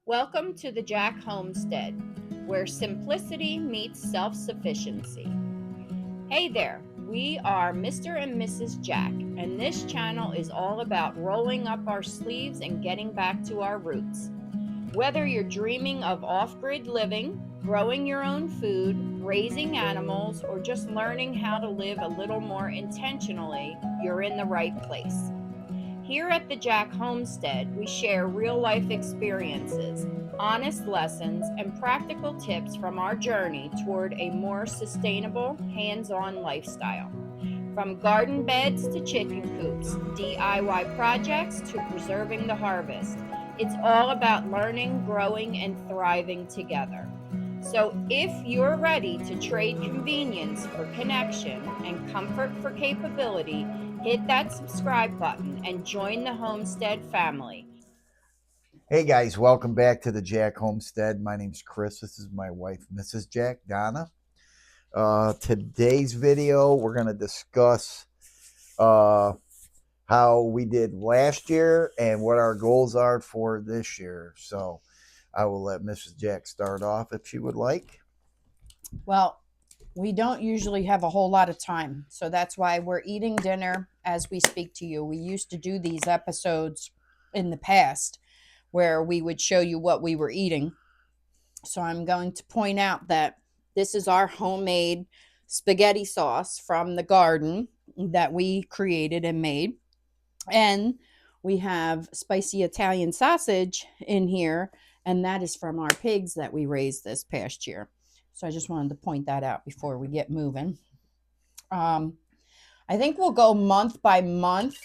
Welcome to the Jack Homestead, where simplicity meets self sufficiency. Hey there, we are Mr. and Mrs. Jack, and this channel is all about rolling up our sleeves and getting back to our roots. Whether you're dreaming of off grid living, growing your own food, raising animals, or just learning how to live a little more intentionally, you're in the right place. Here at the Jack Homestead, we share real life experiences, honest lessons, and practical tips from our journey toward a more sustainable, hands on lifestyle. From garden beds to chicken coops, DIY projects to preserving the harvest, it's all about learning, growing, and thriving together. So, if you're ready to trade convenience for connection and comfort for capability, hit that subscribe button and join the Homestead family. Hey guys, welcome back to the Jack Homestead. My name's Chris. This is my wife, Mrs. Jack, Donna. Today's video, we're going to discuss how we did last year and what our goals are for this year. So I will let Mrs. Jack start off if she would like. Well, we don't usually have a whole lot of time, so that's why we're eating dinner as we speak to you. We used to do these episodes in the past where we would show you what we were eating. So I'm going to point out that this is our homemade spaghetti sauce from the garden that we created and made. And we have spicy Italian sausage in here, and that is from our pigs that we raised this past year. So I just wanted to point that out before we get moving. I think we'll go month by month,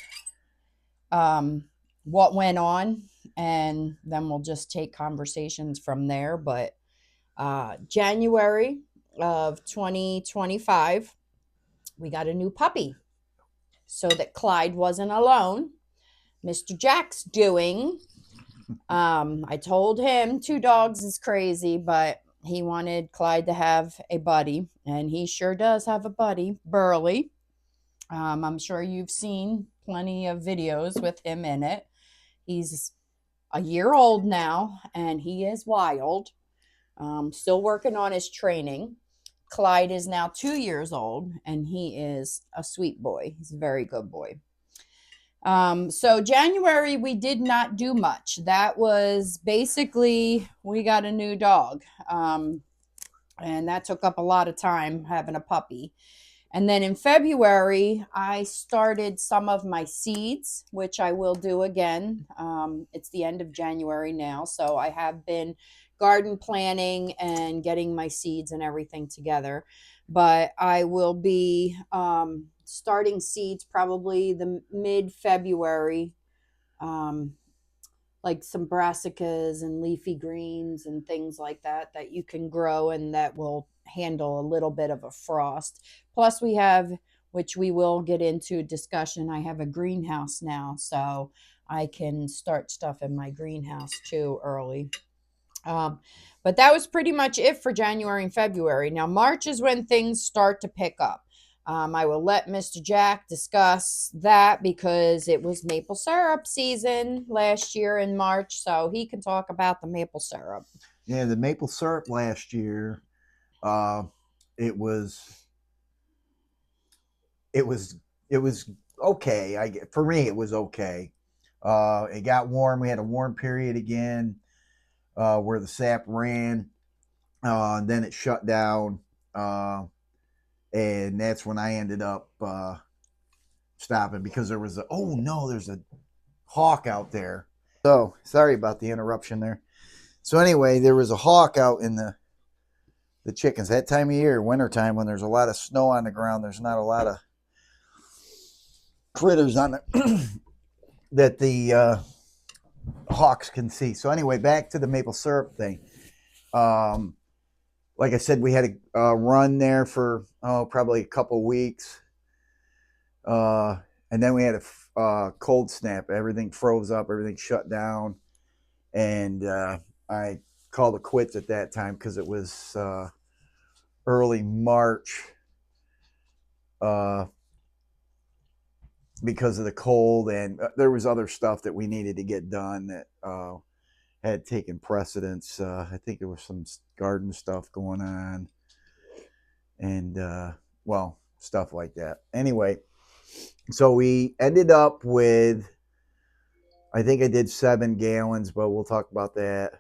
what went on, and then we'll just take conversations from there. But January of 2025, we got a new puppy so that Clyde wasn't alone. Mr. Jack's doing. I told him 2 dogs is crazy, but he wanted Clyde to have a buddy, and he sure does have a buddy, Burley. I'm sure you've seen plenty of videos with him in it. He's a year old now, and he is wild. Still working on his training. Clyde is now 2 years old, and he is a sweet boy. He's a very good boy. So January, we did not do much. That was basically, we got a new dog. And that took up a lot of time, having a puppy. And then in February, I started some of my seeds, which I will do again. It's the end of January now, so I have been garden planning and getting my seeds and everything together. But I will be starting seeds probably the mid-February, like some brassicas and leafy greens and things like that you can grow and that will handle a little bit of a frost. Plus we have, which we will get into discussion, I have a greenhouse now, so I can start stuff in my greenhouse too early. But that was pretty much it for January and February. Now March is when things start to pick up. I will let Mr. Jack discuss that because it was maple syrup season last year in March, so he can talk about the maple syrup. Yeah, the maple syrup last year, it was okay. For me, it was okay. It got warm. We had a warm period again, where the sap ran, and then it shut down, and that's when I ended up stopping because there's a hawk out there. So sorry about the interruption there. So anyway, there was a hawk out in the chickens that time of year, wintertime, when there's a lot of snow on the ground. There's not a lot of critters on it that the hawks can see. So anyway, back to the maple syrup thing. Like I said, we had a run there for probably a couple weeks, and then we had a cold snap. Everything froze up, everything shut down, and I called it quits at that time because it was early March, because of the cold, and there was other stuff that we needed to get done that had taken precedence. I think there was some garden stuff going on, and well, stuff like that. Anyway, so we ended up with, I think I did 7 gallons, but we'll talk about that.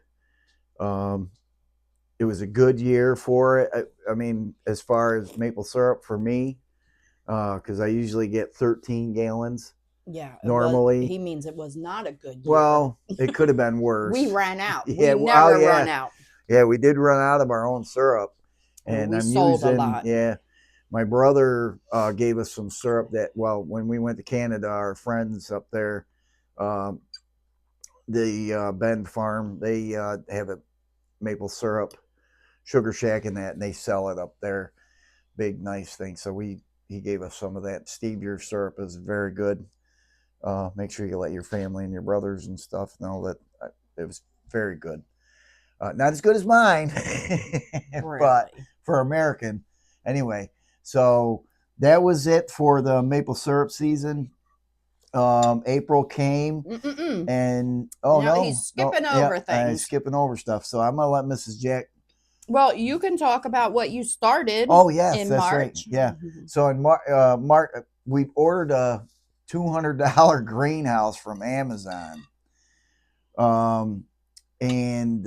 It was a good year for it. I mean, as far as maple syrup for me, because I usually get 13 gallons. Yeah. Normally. He means it was not a good year. Well, it could have been worse. We ran out. Yeah, We never run out. Yeah, we did run out of our own syrup, and we I'm sold using. a lot. Yeah, my brother gave us some syrup that. Well, when we went to Canada, our friends up there, the Bend Farm, they have a maple syrup sugar shack in that, and they sell it up there. Big nice thing. So he gave us some of that. Steve, your syrup is very good. Make sure you let your family and your brothers and stuff know that it was very good. Not as good as mine, but for American. Anyway, so that was it for the maple syrup season. April came, and he's skipping over things. Skipping over stuff. So I'm gonna let Mrs. Jack. Well, you can talk about what you started. Oh yes, in that's March. Right. Yeah. So in March, we ordered a $200 greenhouse from Amazon. And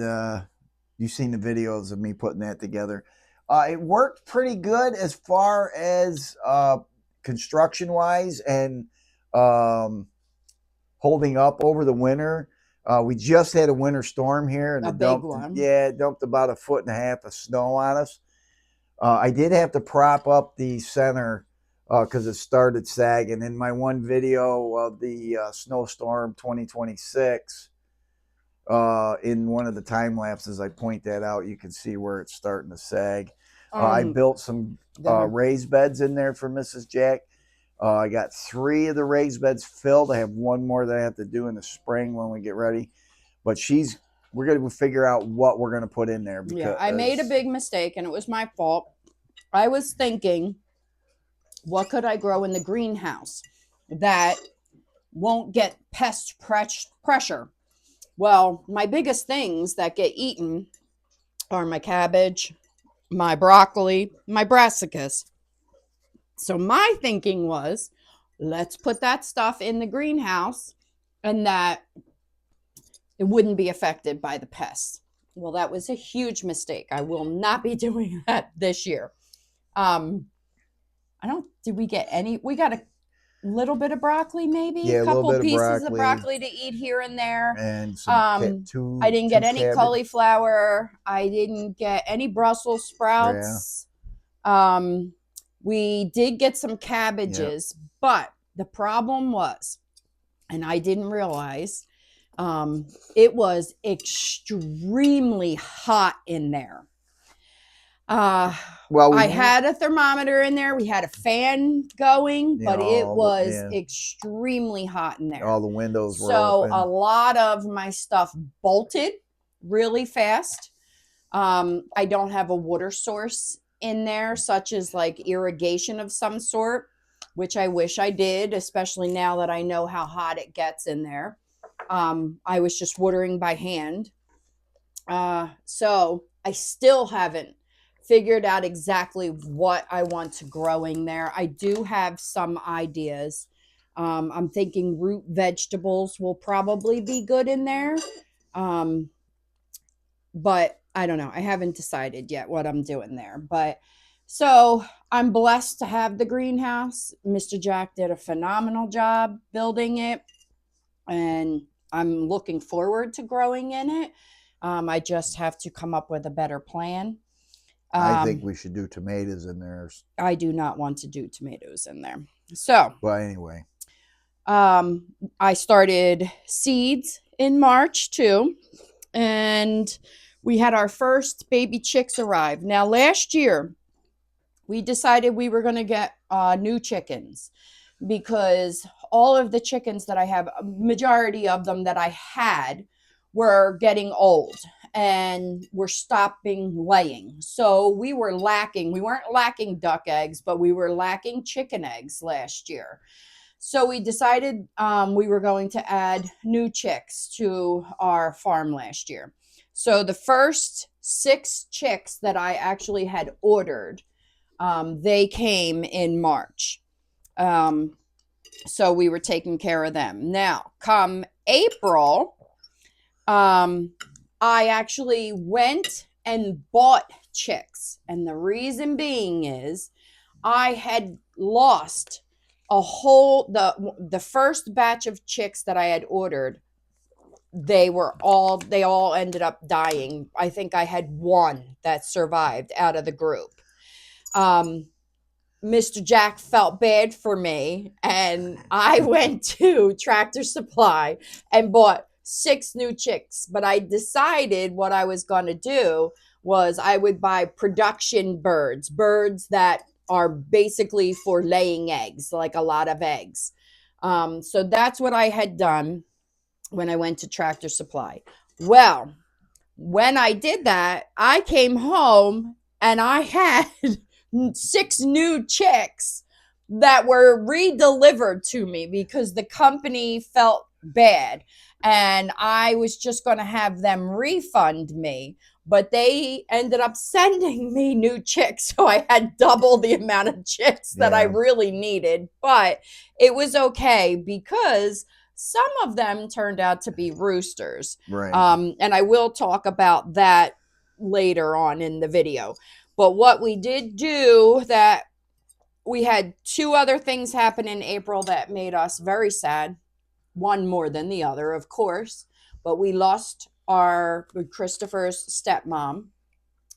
you've seen the videos of me putting that together. It worked pretty good as far as construction wise and holding up over the winter. We just had a winter storm here, and a big one. Yeah, it dumped about 1.5 feet of snow on us. I did have to prop up the center because it started sagging. In my one video of the snowstorm 2026, in one of the time lapses, I point that out. You can see where it's starting to sag. I built some raised beds in there for Mrs. Jack. I got 3 of the raised beds filled. I have 1 more that I have to do in the spring when we get ready. But we're going to figure out what we're going to put in there. Because I made a big mistake, and it was my fault. I was thinking, what could I grow in the greenhouse that won't get pest pressure? Well, my biggest things that get eaten are my cabbage, my broccoli, my brassicas. So my thinking was, let's put that stuff in the greenhouse and that it wouldn't be affected by the pests. Well, that was a huge mistake. I will not be doing that this year. Did we get any? We got a little bit of broccoli, maybe a couple little bit pieces of broccoli to eat here and there. And some I didn't get any cauliflower. I didn't get any Brussels sprouts. Yeah. We did get some cabbages, but the problem was, and I didn't realize, it was extremely hot in there. I had a thermometer in there. We had a fan going, but it was extremely hot in there. All the windows were open. A lot of my stuff bolted really fast. I don't have a water source in there, such as like irrigation of some sort, which I wish I did, especially now that I know how hot it gets in there. I was just watering by hand. So I still haven't figured out exactly what I want to growing there. I do have some ideas. I'm thinking root vegetables will probably be good in there. But I don't know. I haven't decided yet what I'm doing there. But so I'm blessed to have the greenhouse. Mr. Jack did a phenomenal job building it, and I'm looking forward to growing in it. I just have to come up with a better plan. I think we should do tomatoes in there. I do not want to do tomatoes in there. So, but anyway, I started seeds in March too, and we had our first baby chicks arrive. Now, last year, we decided we were going to get new chickens because all of the chickens that I have, a majority of them that I had, were getting old and were stopping laying. So we were lacking. We weren't lacking duck eggs, but we were lacking chicken eggs last year. So we decided we were going to add new chicks to our farm last year. So the first 6 chicks that I actually had ordered, they came in March. So we were taking care of them. Now, come April, I actually went and bought chicks. And the reason being is I had lost the first batch of chicks that I had ordered. They all ended up dying. I think I had one that survived out of the group. Mr. Jack felt bad for me, and I went to Tractor Supply and bought 6 new chicks. But I decided what I was going to do was I would buy production birds that are basically for laying eggs, like a lot of eggs. So that's what I had done when I went to Tractor Supply. Well, when I did that, I came home and I had 6 new chicks that were re-delivered to me because the company felt bad and I was just going to have them refund me, but they ended up sending me new chicks, so I had double the amount of chicks that I really needed. But it was okay because some of them turned out to be roosters. Right. And I will talk about that later on in the video. But what we did do, that we had 2 other things happen in April that made us very sad. One more than the other, of course. But we lost our Christopher's stepmom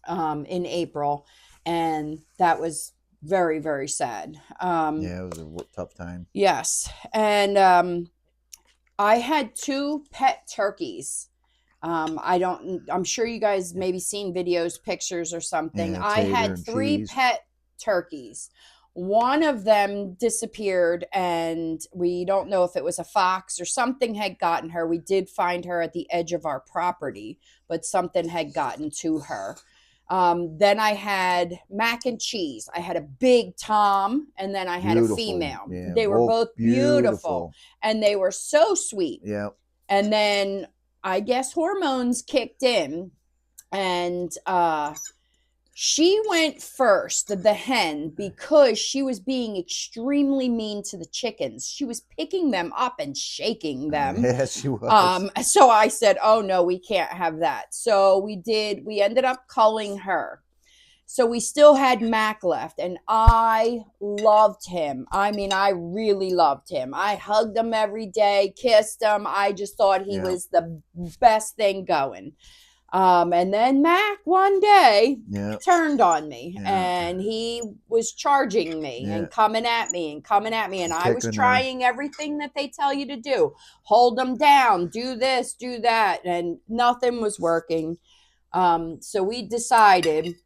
in April. And that was very, very sad. Yeah, it was a tough time. Yes. And I had 2 pet turkeys. I'm sure you guys maybe seen videos, pictures or something. Yeah, I had 3 pet turkeys. One of them disappeared and we don't know if it was a fox or something had gotten her. We did find her at the edge of our property, but something had gotten to her. Then I had Mac and Cheese. I had a big Tom, and then I had a female. Yeah, they were both beautiful and they were so sweet. Yeah. And then I guess hormones kicked in, and she went first, the hen, because she was being extremely mean to the chickens. She was picking them up and shaking them. Yes, she was. So I said, oh no, we can't have that. So we ended up culling her. So we still had Mac left, and I loved him. I mean, I really loved him. I hugged him every day, kissed him. I just thought he was the best thing going. And then Mac one day turned on me, and he was charging me and coming at me. And I was trying everything that they tell you to do. Hold them down, do this, do that. And nothing was working. So we decided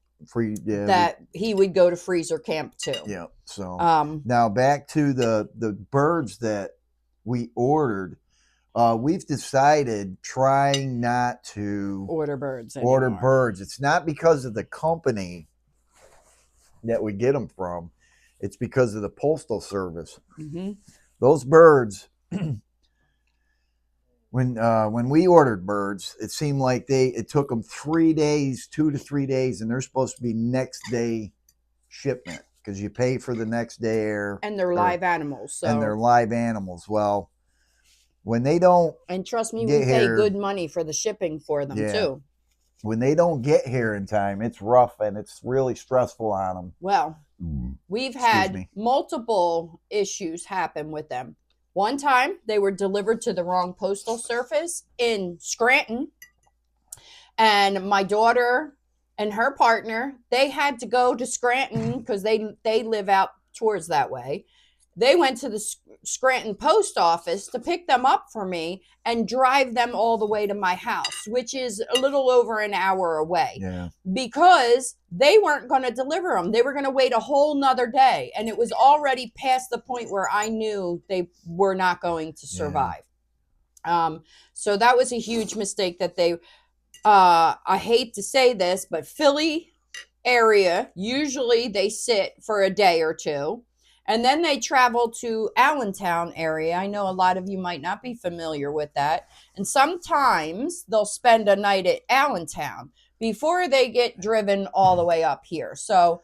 that he would go to freezer camp too. Yeah. So now back to the birds that we ordered. We've decided trying not to order birds anymore. It's not because of the company that we get them from. It's because of the Postal Service. Mm-hmm. Those birds, when we ordered birds, it seemed like it took them 3 days, 2 to 3 days, and they're supposed to be next day shipment because you pay for the next day air. And they're live animals. So. And they're live animals. Well, when they don't, and trust me, we pay good money for the shipping for them too. When they don't get here in time, it's rough and it's really stressful on them. Well, we've had multiple issues happen with them. One time, they were delivered to the wrong postal service in Scranton, and my daughter and her partner, they had to go to Scranton because they live out towards that way. They went to the Scranton post office to pick them up for me and drive them all the way to my house, which is a little over an hour away. Yeah. Because they weren't going to deliver them. They were going to wait a whole nother day. And it was already past the point where I knew they were not going to survive. Yeah. So that was a huge mistake that I hate to say this, but Philly area, usually they sit for a day or two. And then they travel to Allentown area. I know a lot of you might not be familiar with that. And sometimes they'll spend a night at Allentown before they get driven all the way up here. So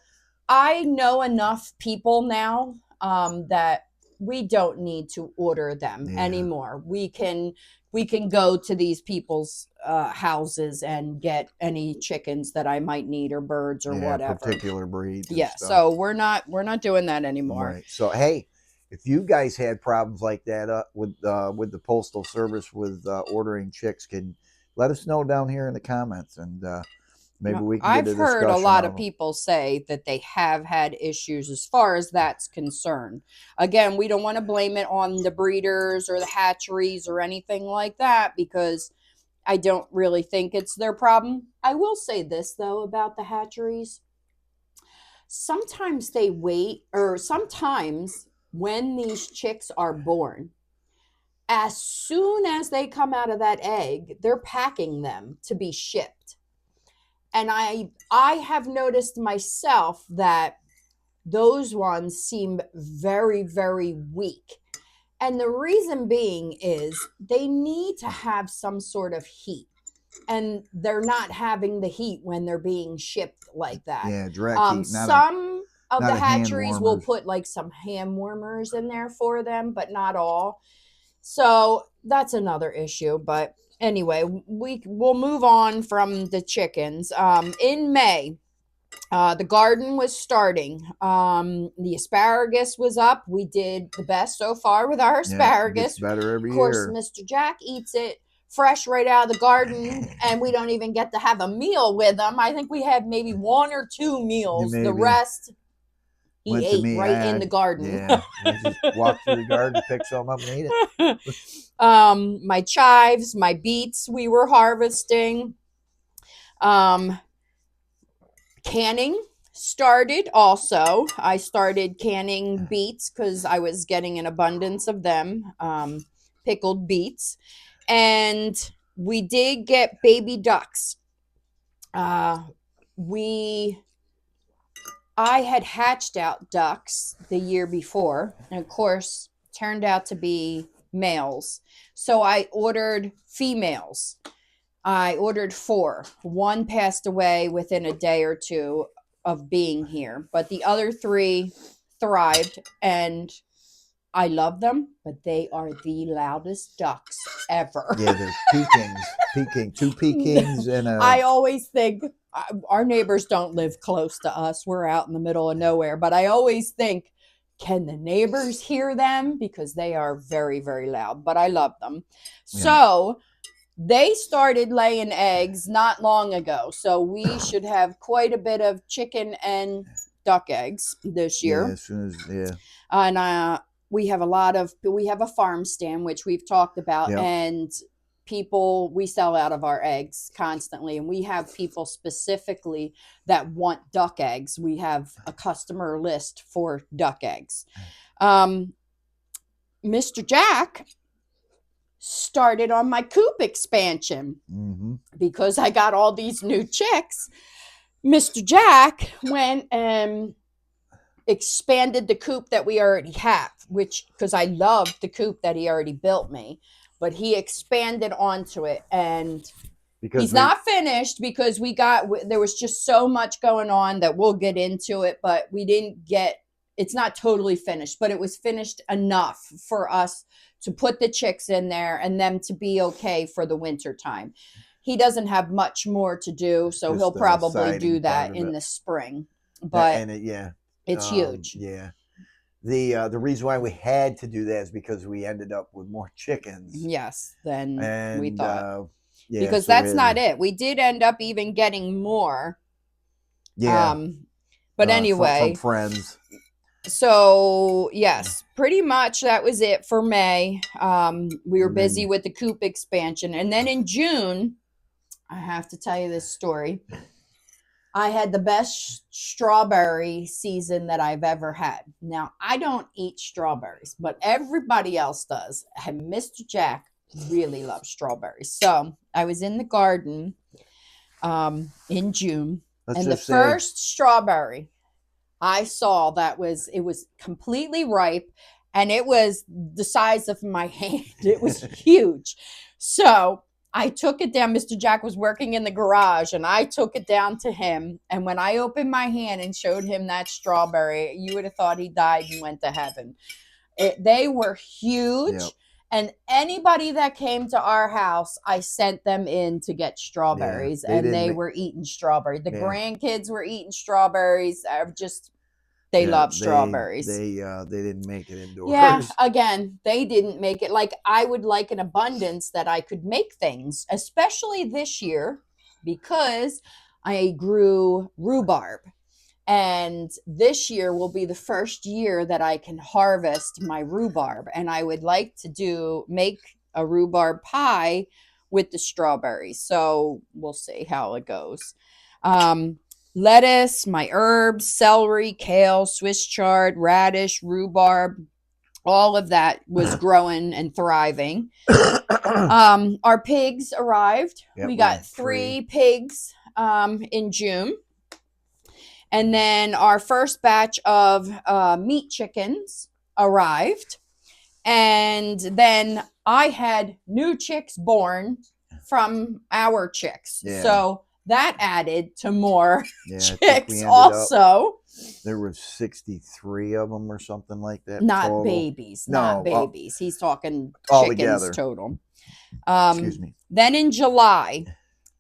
I know enough people now that we don't need to order them anymore. We can go to these people's houses and get any chickens that I might need or birds or whatever. Particular breeds. Yeah. So we're not doing that anymore. Right. So hey, if you guys had problems like that with the Postal Service with ordering chicks, can let us know down here in the comments, and maybe we can get I've heard a lot of them. people say that they have had issues as far as that's concerned. Again, we don't want to blame it on the breeders or the hatcheries or anything like that, because I don't really think it's their problem. I will say this, though, about the hatcheries. Sometimes they wait, or sometimes when these chicks are born, as soon as they come out of that egg, they're packing them to be shipped. And I have noticed myself that those ones seem very, very weak. And the reason being is they need to have some sort of heat. And they're not having the heat when they're being shipped like that. Yeah, direct heat. Some of the hatcheries will put like some hand warmers in there for them, but not all. So that's another issue. But anyway, we'll move on from the chickens. In May, the garden was starting. The asparagus was up. We did the best so far with our asparagus. Gets better every year. Of course, Mr. Jack eats it fresh right out of the garden, and we don't even get to have a meal with him. I think we had maybe 1 or 2 meals. The rest he ate in the garden. Yeah, just walk through the garden, pick some up, and eat it. My chives, my beets, we were harvesting. Canning started also. I started canning beets because I was getting an abundance of them, pickled beets. And we did get baby ducks. I had hatched out ducks the year before, and of course, turned out to be males. So I ordered females. I ordered 4. 1 passed away within a day or 2 of being here, but the other 3 thrived, and I love them, but they are the loudest ducks ever. Yeah, they're Peking, 2 Pekings and a... I always think our neighbors don't live close to us. We're out in the middle of nowhere, but I always think, can the neighbors hear them? Because they are very, very loud, but I love them. Yeah. So they started laying eggs not long ago. So we should have quite a bit of chicken and duck eggs this year. Yeah, as soon as, yeah. And we have a farm stand, which we've talked about, and we sell out of our eggs constantly. And we have people specifically that want duck eggs. We have a customer list for duck eggs. Mr. Jack started on my coop expansion because I got all these new chicks. Mr. Jack went and expanded the coop that we already have, because I loved the coop that he already built me, but he expanded onto it, and he's not finished because there was just so much going on that we'll get into it, but it's not totally finished, but it was finished enough for us to put the chicks in there and them to be okay for the winter time. He doesn't have much more to do, so he'll probably do that in the spring, but it's huge. Yeah. The reason why we had to do that is because we ended up with more chickens. Yes, than we thought. Because that's not it. We did end up even getting more. Yeah. But anyway. From friends. So, yes, pretty much that was it for May. We were busy with the coop expansion. And then in June, I have to tell you this story. I had the best strawberry season that I've ever had. Now, I don't eat strawberries, but everybody else does. And Mr. Jack really loves strawberries. So I was in the garden in June. And the first strawberry I saw that it was completely ripe, and it was the size of my hand. It was huge. So I took it down. Mr. Jack was working in the garage, and I took it down to him. And when I opened my hand and showed him that strawberry, you would have thought he died and went to heaven. They were huge. Yep. And anybody that came to our house, I sent them in to get strawberries, they and didn't they ma- were eating strawberries. The Yeah. grandkids were eating strawberries. They Yeah, love strawberries. They didn't make it indoors. Yeah, again, they didn't make it. Like, I would like an abundance that I could make things, especially this year, because I grew rhubarb. And this year will be the first year that I can harvest my rhubarb. And I would like to make a rhubarb pie with the strawberries. So we'll see how it goes. Lettuce, my herbs, celery, kale, Swiss chard, radish, rhubarb, all of that was growing and thriving. Our pigs arrived. Yep, We we got had 3 pigs in June. And then our first batch of meat chickens arrived. And then I had new chicks born from our chicks. Yeah. So that added to more Yeah, I think chicks we ended also. There was 63 of them or something like that. Not total. babies. No, Not babies. He's talking all chickens together. total. Excuse me. Then in July,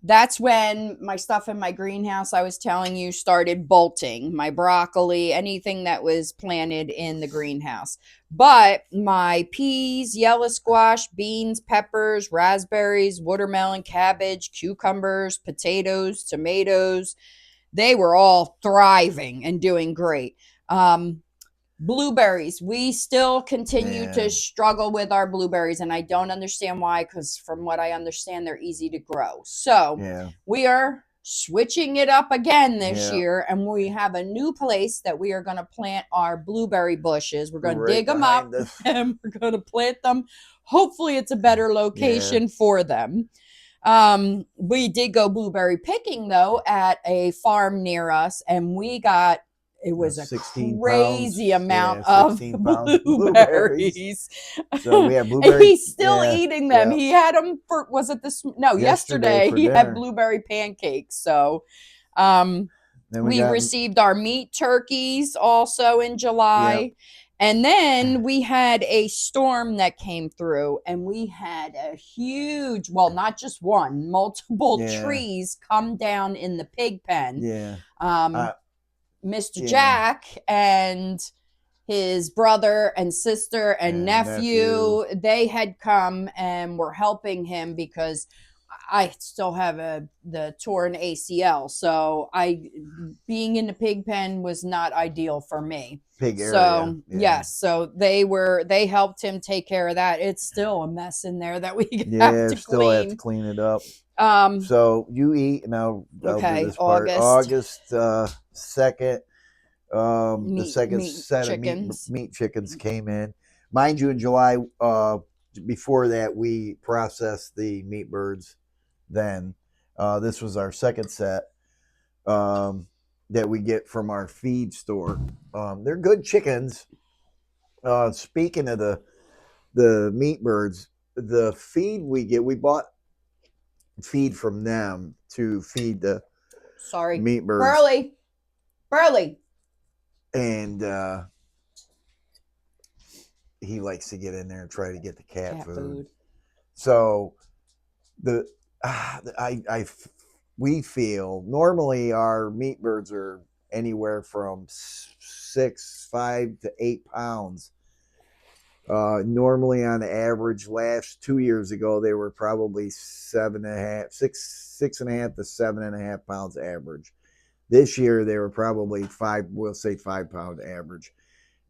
that's when my stuff in my greenhouse, I was telling you, started bolting. My broccoli, anything that was planted in the greenhouse. But my peas, yellow squash, beans, peppers, raspberries, watermelon, cabbage, cucumbers, potatoes, tomatoes, they were all thriving and doing great. Blueberries, we still continue to struggle with our blueberries, and I don't understand why, because from what I understand, they're easy to grow. So we are switching it up again this year, and we have a new place that we are going to plant our blueberry bushes. We're going to dig them up and we're going to plant them. Hopefully it's a better location for them. We did go blueberry picking though at a farm near us, and we got, it was a crazy amount of blueberries. So we have blueberries. And he's still eating them. He had them for, was it this? No, yesterday he had blueberry pancakes. So we received our meat turkeys also in July. And then we had a storm that came through, and we had a huge, well, not just one, multiple trees come down in the pig pen. Mr. Jack and his brother and sister and nephew, they had come and were helping him because I still have the torn ACL. So being in the pig pen was not ideal for me. Pig area. So yes, so they helped him take care of that. It's still a mess in there that we have to still have to clean it up. So you eat now. Okay, this part. August 2nd. The second set of meat chickens came in. Mind you, in July, before that, we processed the meat birds. Then this was our second set that we get from our feed store. They're good chickens. Speaking of the meat birds, the feed we get, we bought feed from them to feed the meat birds. Burley. And he likes to get in there and try to get the cat food. So we feel normally our meat birds are anywhere from 5 to 8 pounds. Normally on average, last 2 years ago, they were probably 6.5 to 7.5 pounds average. This year, they were probably 5 pound average.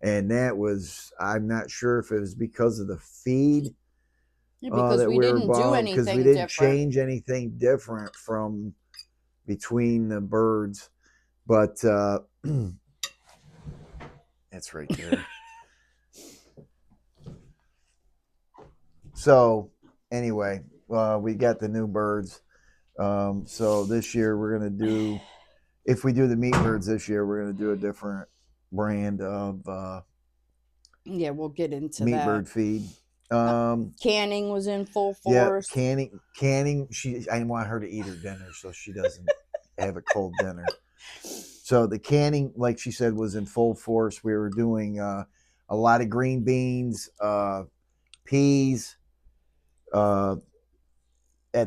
And that was, I'm not sure if it was because of the feed. Because we didn't do anything different. Because we didn't change anything different from between the birds. But that's right there. So anyway, we got the new birds. So this year we're going to do, if we do the meat birds this year, we're going to do a different brand of Yeah, we'll get into meat that. bird feed. Canning was in full Yeah, force. canning. I want her to eat her dinner so she doesn't have a cold dinner. So the canning, like she said, was in full force. We were doing a lot of green beans, peas. At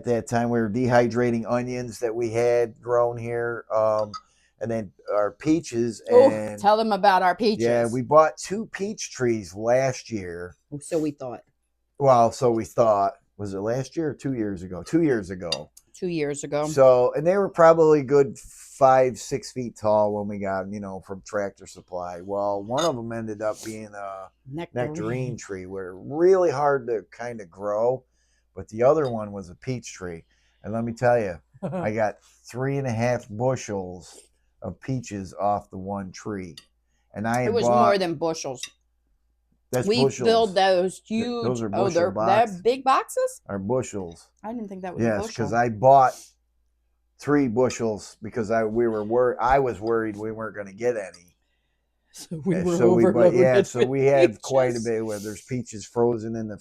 that time, we were dehydrating onions that we had grown here, and then our peaches. Oh, And tell them about our peaches. yeah, we bought 2 peach trees last year. So we thought. Well, so we thought. Was it last year or 2 years ago? 2 years ago. 2 years ago. So, and they were probably good 5-6 feet tall when we got, from Tractor Supply. Well, one of them ended up being a nectarine tree, where really hard to kind of grow, but the other one was a peach tree. And let me tell you, I got 3.5 bushels of peaches off the one tree, and it was more than bushels. We filled those huge. Those are bushel they're big boxes. Are bushels? I didn't think that was a bushel. Yes, because I bought 3 bushels because I was worried we weren't going to get any. So we were overloaded. So we had quite a bit. Where there's peaches frozen in the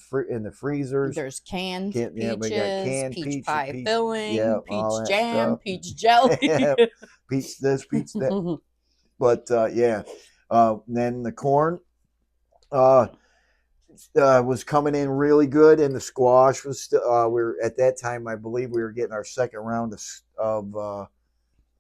freezers. There's canned peaches. Yeah, we got canned peach pie filling, peach jam, stuff. peach jelly, peach this, peach that. But then the corn was coming in really good, and the squash was still. At that time, I believe we were getting our second round of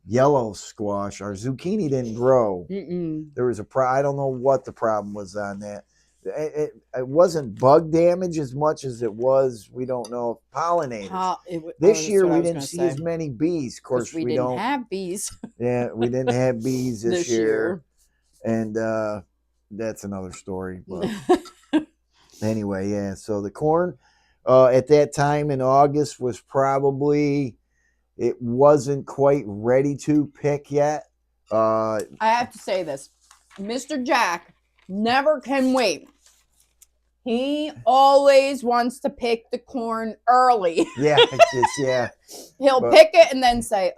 yellow squash. Our zucchini didn't grow. There was I don't know what the problem was on that. It wasn't bug damage as much as it was, we don't know, pollinators. This year we didn't see as many bees. Of course, we didn't have bees. Yeah, we didn't have bees this year. And that's another story. But anyway, yeah. So the corn at that time in August was probably, it wasn't quite ready to pick yet. I have to say this. Mr. Jack never can wait. He always wants to pick the corn early. Yeah, yeah. He'll pick it and then say,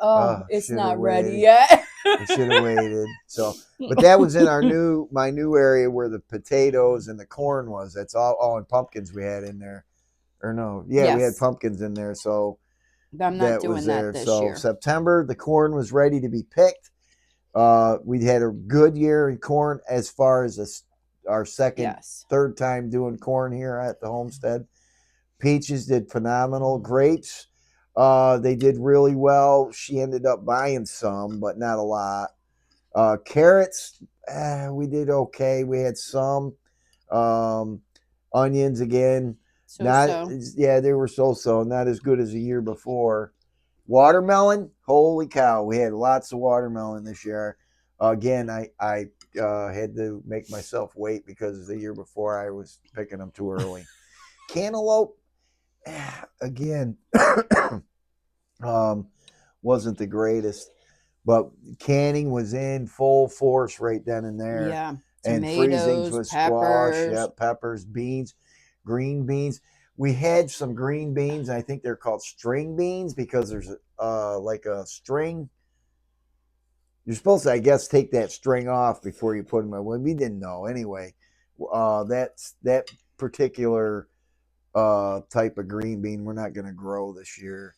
it's not ready yet. I should have waited. So, but that was in my new area where the potatoes and the corn was. That's all and pumpkins we had in there. Or no, yeah, we had pumpkins in there. So I'm not doing that this year. September, the corn was ready to be picked. We had a good year in corn as far as our third time doing corn here at the homestead. Peaches did phenomenal. Grapes, they did really well. She ended up buying some, but not a lot. Carrots, we did okay. We had some. Onions again. They were so. Not as good as the year before. Watermelon, holy cow, we had lots of watermelon this year. Again, I had to make myself wait because the year before I was picking them too early. Cantaloupe, again, wasn't the greatest, but canning was in full force right then and there. Yeah, and freezings with squash, peppers, beans, green beans. We had some green beans. I think they're called string beans because there's like a string. You're supposed to, I guess, take that string off before you put them in. Well, we didn't know. Anyway, that particular type of green bean we're not going to grow this year.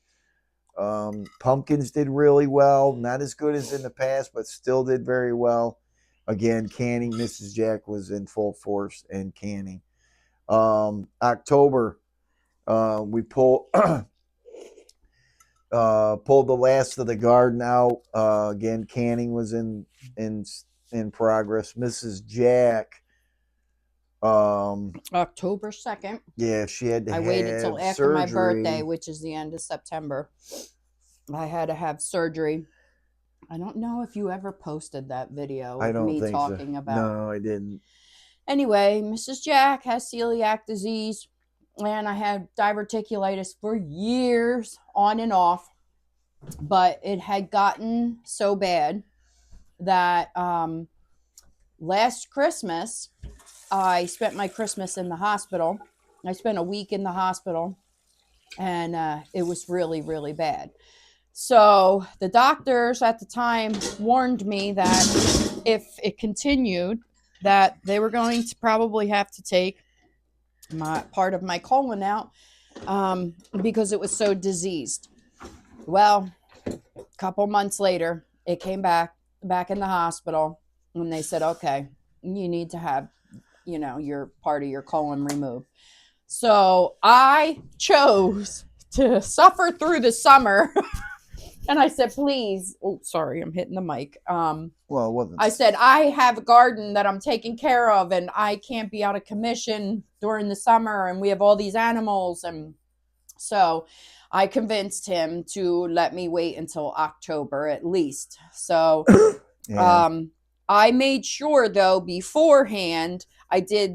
Pumpkins did really well. Not as good as in the past, but still did very well. Again, canning. Mrs. Jack was in full force in canning. October, we pulled the last of the garden out. Again, canning was in progress. Mrs. Jack, October 2nd. Yeah, she had to I waited till after my birthday, which is the end of September. I had to have surgery. I don't know if you ever posted that video of me talking about. No, I didn't. Anyway, Mrs. Jack has celiac disease, and I had diverticulitis for years, on and off. But it had gotten so bad that last Christmas, I spent my Christmas in the hospital. I spent a week in the hospital, and it was really, really bad. So the doctors at the time warned me that if it continued, that they were going to probably have to take my part of my colon out because it was so diseased. Well, a couple months later, it came back in the hospital, and they said, okay, you need to have, your part of your colon removed. So I chose to suffer through the summer. And I said, please, oh, sorry, I'm hitting the mic. Well, it wasn't. I said, I have a garden that I'm taking care of, and I can't be out of commission during the summer, and we have all these animals. And so I convinced him to let me wait until October at least. So Yeah. I made sure, though, beforehand,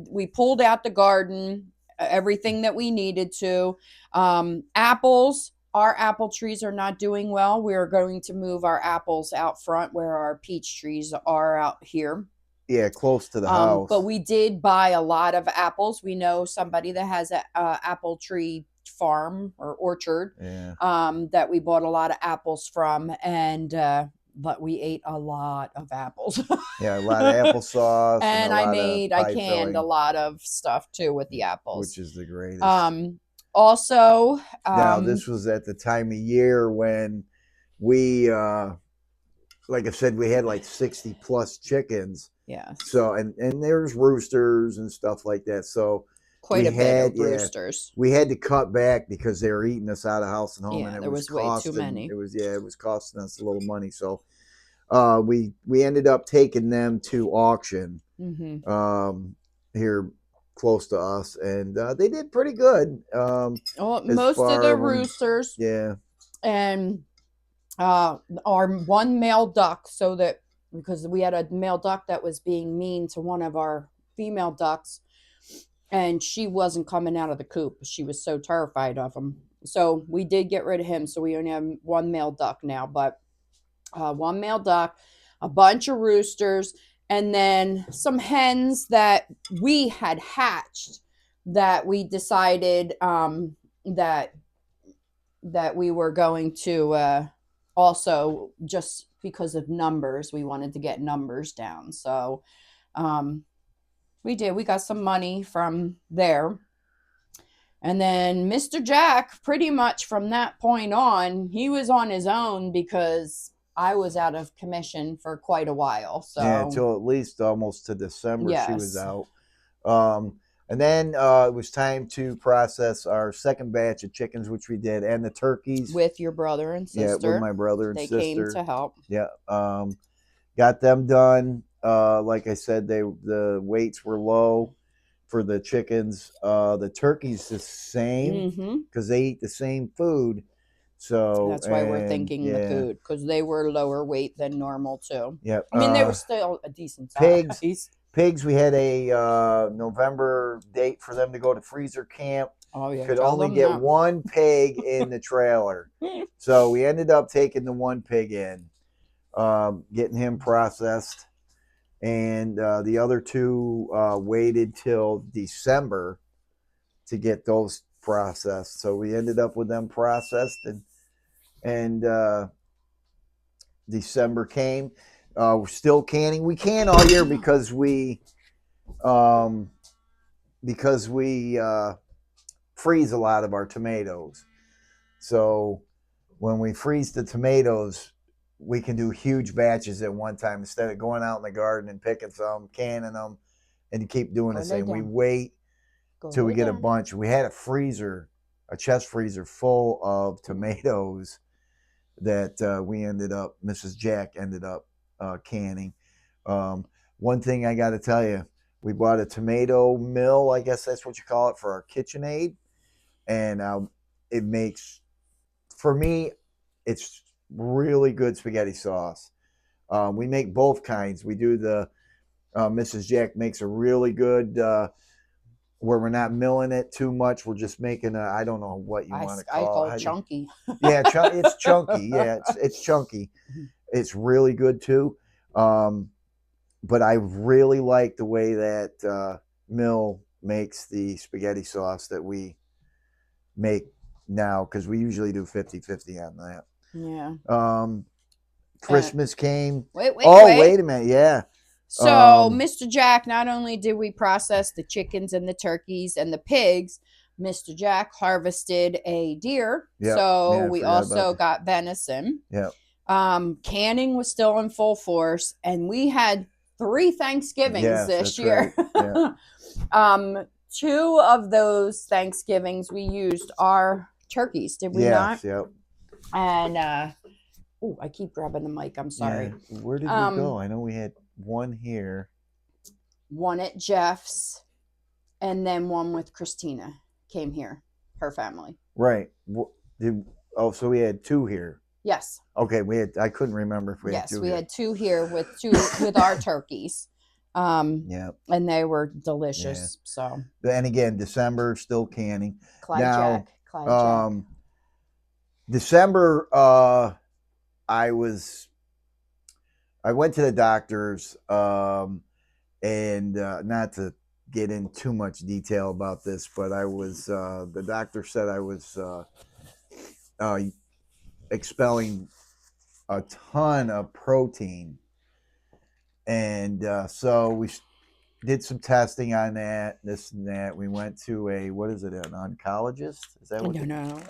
we pulled out the garden, everything that we needed to. Apples, our apple trees are not doing well. We are going to move our apples out front where our peach trees are out here. Yeah, close to the house. But we did buy a lot of apples. We know somebody that has an apple tree farm or orchard that we bought a lot of apples from, and but we ate a lot of apples. Yeah, a lot of applesauce. And I canned a lot of stuff too with the apples, which is the greatest. Also, now this was at the time of year when we, like I said, we had like 60 plus chickens. Yeah. So and there's roosters and stuff like that. So quite a bit of roosters. We had to cut back because they were eating us out of house and home, and there was way too many. It was costing us a little money. So we ended up taking them to auction here close to us, and they did pretty good. Most of the roosters, yeah, and our one male duck, so that because we had a male duck that was being mean to one of our female ducks, and she wasn't coming out of the coop. She was so terrified of him. So we did get rid of him. So we only have one male duck now, but one male duck, a bunch of roosters, and then some hens that we had hatched that we decided that we were going to also, just because of numbers, we wanted to get numbers down. So we did. We got some money from there. And then Mr. Jack, pretty much from that point on, he was on his own because I was out of commission for quite a while. So yeah, until at least almost to December, she was out. And then it was time to process our second batch of chickens, which we did, and the turkeys. With your brother and sister. Yeah, with my brother and sister. They came to help. Yeah. Got them done. Like I said, the weights were low for the chickens. The turkeys the same because they eat the same food. So that's why we're thinking the food, because they were lower weight than normal too. Yeah, I mean they were still a decent size. Pigs, we had a November date for them to go to freezer camp. Oh yeah, could only get one pig in the trailer, so we ended up taking the one pig in, getting him processed, and the other two waited till December to get those processed. So we ended up with them processed, and December came. We're still canning. We can all year because we freeze a lot of our tomatoes. So when we freeze the tomatoes, we can do huge batches at one time instead of going out in the garden and picking some, canning them, and keep doing the same. We wait till we get a bunch. We had a chest freezer full of tomatoes that Mrs. Jack ended up canning. One thing I got to tell you, we bought a tomato mill, I guess that's what you call it, for our KitchenAid, and it makes, for me, it's really good spaghetti sauce. We make both kinds. We do the Mrs. Jack makes a really good where we're not milling it too much. We're just making I don't know what you want to call it. I call it chunky. Yeah, it's chunky. Yeah, it's chunky. It's really good too. But I really like the way that mill makes the spaghetti sauce that we make now, because we usually do 50-50 on that. Yeah. Christmas came. Wait wait a minute. Yeah. So, Um, Mr. Jack, not only did we process the chickens and the turkeys and the pigs, Mr. Jack harvested a deer. Yep. So, Yeah, I we forgot about also that. got venison. Yep. Canning was still in full force, and we had 3 Thanksgivings Yes, this that's year. right. Yeah. 2 of those Thanksgivings we used our turkeys, did we not? Yes. Yep. And oh, I keep grabbing the mic. I'm sorry. Yeah. Where did we go? I know we had one here. One at Jeff's, and then one with Christina came here, her family. Right. So we had 2 here. Yes. Okay, I couldn't remember if we had 2 we here. had 2 here with our turkeys. Yeah. And they were delicious. So. And again, December still canning. Clyde Now, Jack. December, I went to the doctor's, and not to get in too much detail about this, but the doctor said I was expelling a ton of protein. And so we did some testing on that, this and that. We went to an oncologist? Is that what? No.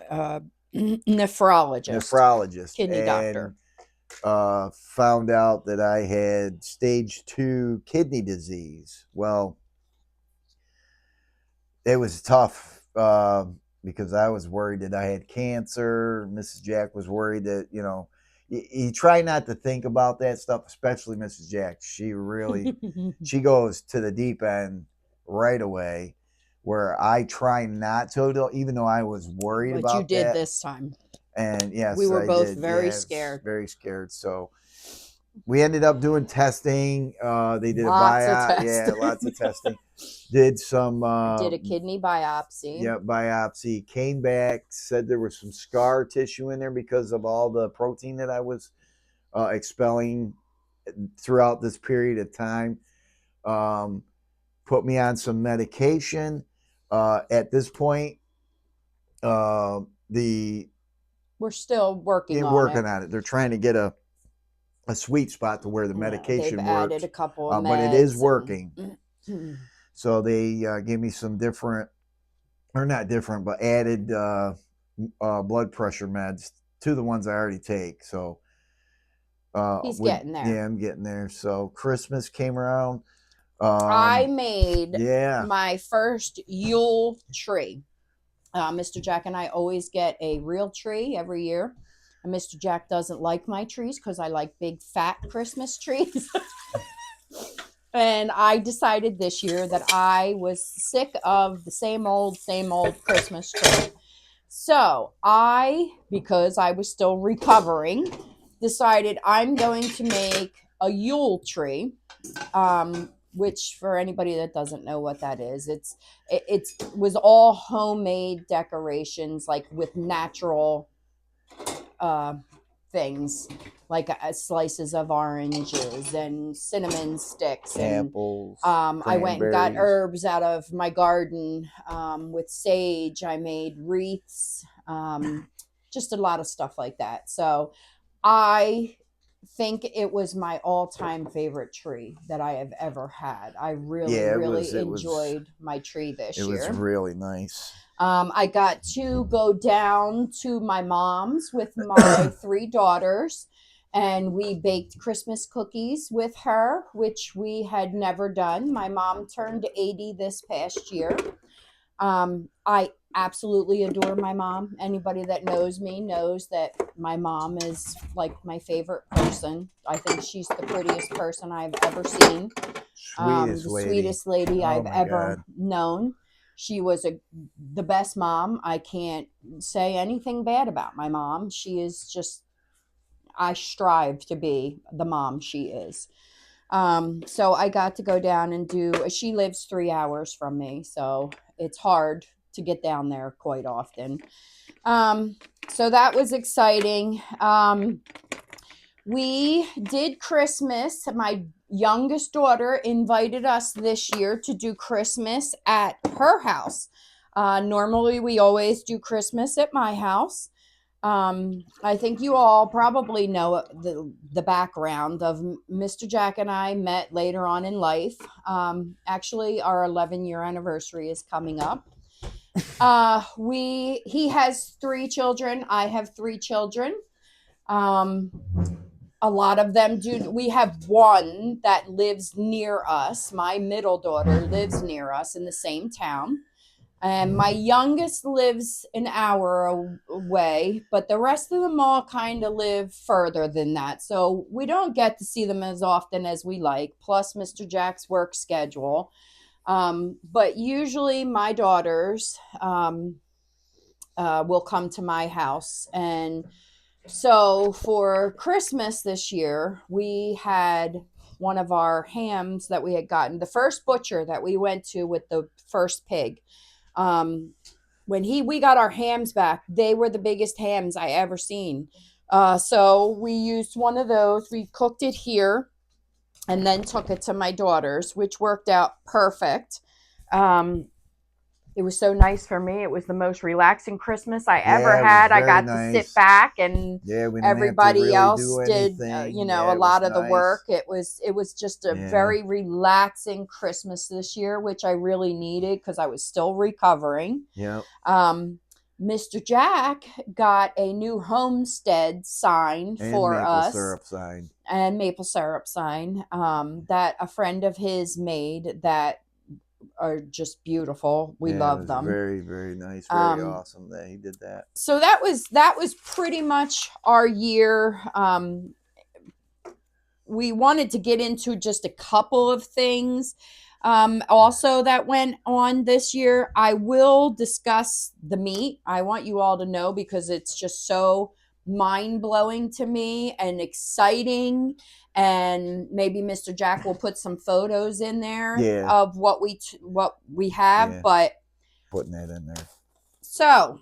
Nephrologist. Kidney doctor. Found out that I had stage 2 kidney disease. Well, it was tough because I was worried that I had cancer. Mrs. Jack was worried that, you try not to think about that stuff, especially Mrs. Jack. She goes to the deep end right away, where I try not to, even though I was worried about that. But you did this time. And yes, we were both very scared. Very scared. So we ended up doing testing. They did lots a biopsy. Yeah, lots of testing. Did a kidney biopsy. Yeah, biopsy. Came back, said there was some scar tissue in there because of all the protein that I was expelling throughout this period of time. Put me on some medication. At this point, we're still working on it. They're trying to get a sweet spot to where the medication they've works. Added a couple of meds, but it is working. So they gave me some different, or not different, but added blood pressure meds to the ones I already take. So he's getting there. Yeah, I'm getting there. So Christmas came around. I made my first Yule tree. Mr. Jack and I always get a real tree every year. And Mr. Jack doesn't like my trees because I like big, fat Christmas trees. And I decided this year that I was sick of the same old Christmas tree. So because I was still recovering, decided I'm going to make a Yule tree, which for anybody that doesn't know what that is, it was all homemade decorations, like with natural things, like slices of oranges and cinnamon sticks and apples. I went and got herbs out of my garden with sage. I made wreaths, just a lot of stuff like that. So I think it was my all-time favorite tree that I have ever had. I really enjoyed my tree this year. It was really nice. I got to go down to my mom's with my 3 daughters, and we baked Christmas cookies with her, which we had never done. My mom turned 80 this past year. I absolutely adore my mom. Anybody that knows me knows that my mom is like my favorite person. I think she's the prettiest person I've ever seen. Sweetest lady I've ever known. She was the best mom. I can't say anything bad about my mom. She is just, I strive to be the mom she is. So I got to go down and she lives 3 hours from me, so it's hard to get down there quite often. So that was exciting. We did Christmas. My youngest daughter invited us this year to do Christmas at her house. Normally we always do Christmas at my house. I think you all probably know the background of Mr. Jack and I met later on in life. Actually, our 11-year anniversary is coming up. He has 3 children. I have 3 children. A lot of them do. We have one that lives near us. My middle daughter lives near us in the same town. And my youngest lives an hour away, but the rest of them all kind of live further than that. So we don't get to see them as often as we like, plus Mr. Jack's work schedule. But usually my daughters will come to my house. And so for Christmas this year, we had one of our hams that we had gotten, the first butcher that we went to with the first pig. When we got our hams back, they were the biggest hams I ever seen. So we used one of those. We cooked it here and then took it to my daughters, which worked out perfect. It was so nice for me. It was the most relaxing Christmas I ever had. I got to sit back, and everybody else did, a lot of the work. It was just a very relaxing Christmas this year, which I really needed because I was still recovering. Yeah. Mr. Jack got a new homestead sign for us. And maple syrup sign that a friend of his made that are just beautiful. We love them. Very, very nice. Very awesome that he did that. So that was pretty much our year. We wanted to get into just a couple of things also that went on this year. I will discuss the meat. I want you all to know because it's just so mind-blowing to me and exciting. And maybe Mr. Jack will put some photos in there of what we have, but putting that in there. So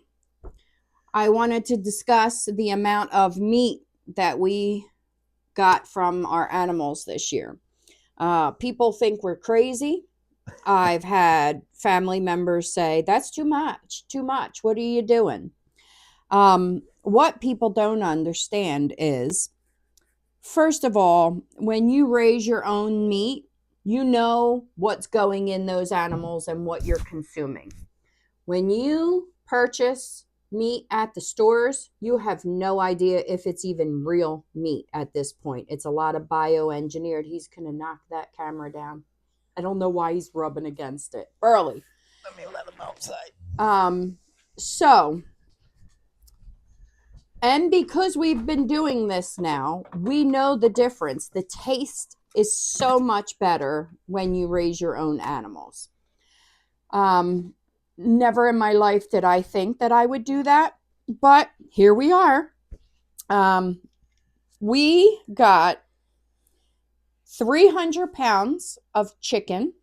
I wanted to discuss the amount of meat that we got from our animals this year. People think we're crazy. I've had family members say, that's too much. What are you doing? What people don't understand is, first of all, when you raise your own meat, you know what's going in those animals and what you're consuming. When you purchase meat at the stores, you have no idea if it's even real meat at this point. It's a lot of bioengineered. He's going to knock that camera down. I don't know why he's rubbing against it. Burley. Let me let him outside. And because we've been doing this now, we know the difference. The taste is so much better when you raise your own animals. Never in my life did I think that I would do that, but here we are. We got 300 pounds of chicken,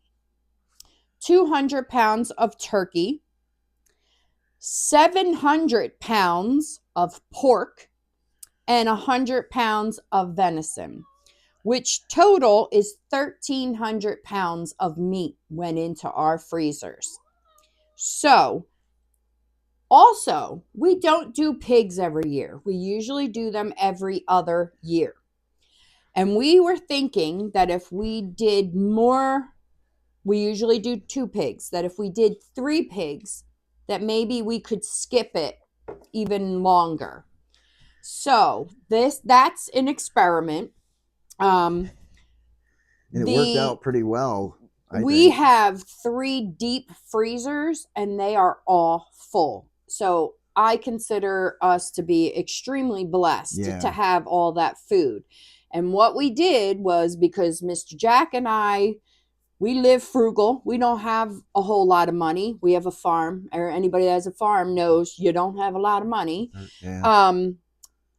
200 pounds of turkey, 700 pounds of pork, and 100 pounds of venison, which total is 1,300 pounds of meat went into our freezers. So, also, we don't do pigs every year. We usually do them every other year. And we were thinking that if we did more, we usually do 2 pigs, that if we did 3 pigs, that maybe we could skip it even longer. So, that's an experiment. And it worked out pretty well. We have 3 deep freezers and they are all full. So I consider us to be extremely blessed to have all that food. And what we did was, because Mr. Jack and I, we live frugal. We don't have a whole lot of money. We have a farm, or anybody that has a farm knows you don't have a lot of money.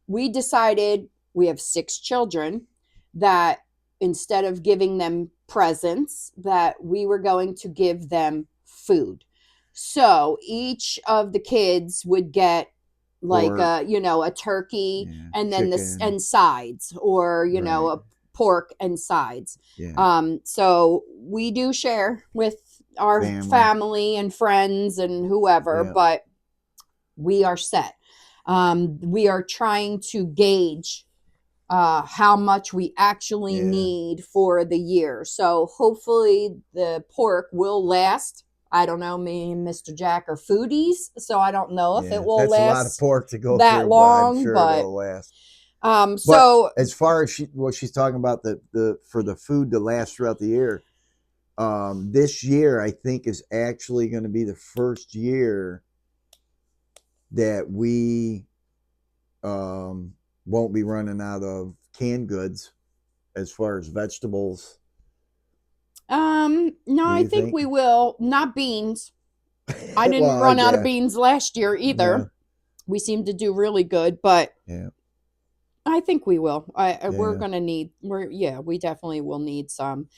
We decided, we have 6 children, that instead of giving them presents, that we were going to give them food. So each of the kids would get like a turkey and then and sides, or a pork and sides. So we do share with our family and friends and whoever, but we are set. We are trying to gauge how much we actually Yeah. need for the year. So hopefully the pork will last. I don't know, me and Mr. Jack are foodies, so I don't know if Yeah, it will that's a lot of last pork to go that through, long, but I'm sure but it'll last. But so as far as what she's talking about, the for the food to last throughout the year, this year I think is actually going to be the first year that we won't be running out of canned goods as far as vegetables. no, Do I you think we will. Not beans. I didn't Well, run out of yeah. beans last year either. Yeah. We seem to do really good, but Yeah. I think we will. We're Yeah. gonna need. We definitely will need some.